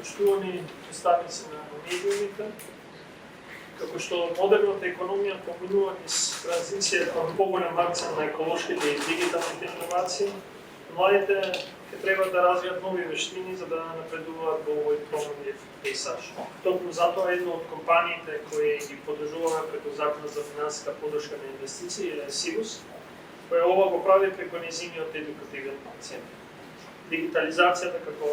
почитувани представници на медиумите, како што модерната економија поминува низ транзиција кон поголем акцент на еколошките и дигиталните инновации, младите ќе треба да развијат нови вештини за да напредуваат во овој променлив пейсаж. Токму затоа една од компаниите кои ги подржуваме преку Законот за финансиска подршка на инвестиции е Сигус, која ова го прави преку нејзиниот едукативен центар. Дигитализацијата како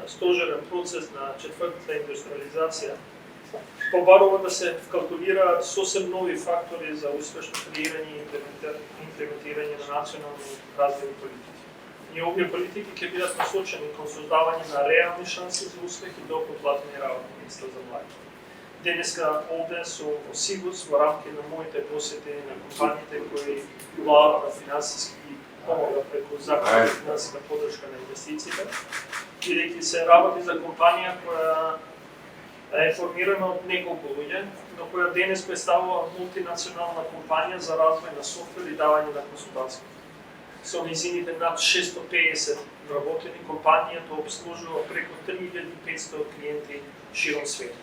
стожерен процес на четвртата индустриализација побарува да се вкалкулираат сосем нови фактори за успешно креирање и имплементирање на национални развојни политики. И овие политики ќе бидат насочени кон создавање на реални шанси за успех и добро платени работни места за млади. Денеска овде со Сигус во рамки на моите посети на компаниите кои владат на финансиски помага преку Закон за финансиска подршка на инвестициите, бидејќи се работи за компанија која е формирана од неколку луѓе, но која денес представува мултинационална компанија за развој на софтвер и давање на консултации. Со нејзините над 650 вработени, компанијата обслужува преку 3500 клиенти широм свет.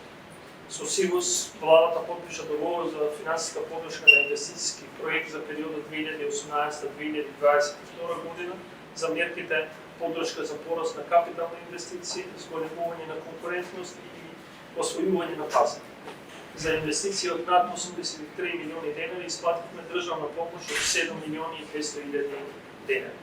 Со Сигус, владата подпиша договор за финансиска подршка на инвестициски проект за периодот 2018-2022 година за мерките подршка за пораст на капитални инвестиции, зголемување на конкурентност и освојување на пазар. За инвестиции од над 83 милиони денари исплативме државна помош од 7 милиони и 200 илјади денари.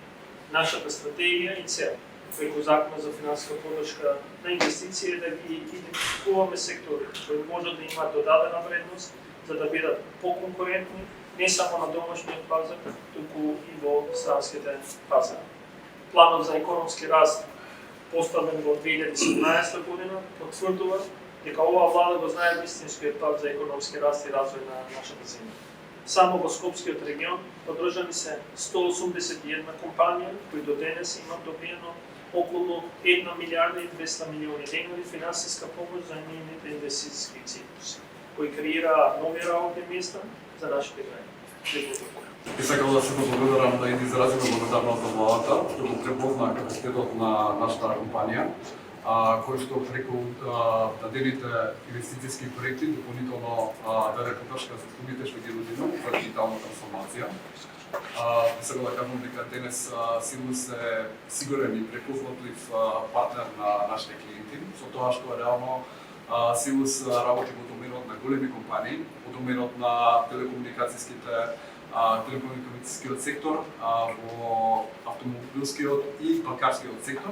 Нашата стратегија и цел преку Законот за финансиска подршка на инвестиции е да ги идентификуваме сектори кои можат да имаат додадена вредност за да бидат поконкурентни не само на домашниот пазар, туку и во странските пазари. Планот за економски раст поставен во 2017 година потврдува дека оваа влада го знае вистинскиот пат за економски раст и развој на нашата земја. Само во Скопскиот регион подржани се 181 компанија кои до денес имат добиено околу 1 милиарда и 200 милиони денари финансиска помош за нивните инвестициски циклуси, кои креираат нови работни места за нашите граѓани. И сакам да се благодарам да изразиме благодарност за владата, што го препозна капацитетот на нашата компанија, кој што преку дадените инвестициски проекти дополнително даде поддршка за студиите што ги нудиме за дигитална трансформација. Сакам да кажам дека денес Сигус е сигурен и препознатлив партнер на нашите клиенти, со тоа што реално Сигус работи во доменот на големи компании, во доменот на телекомуникацијскиот сектор, во автомобилскиот и банкарскиот сектор.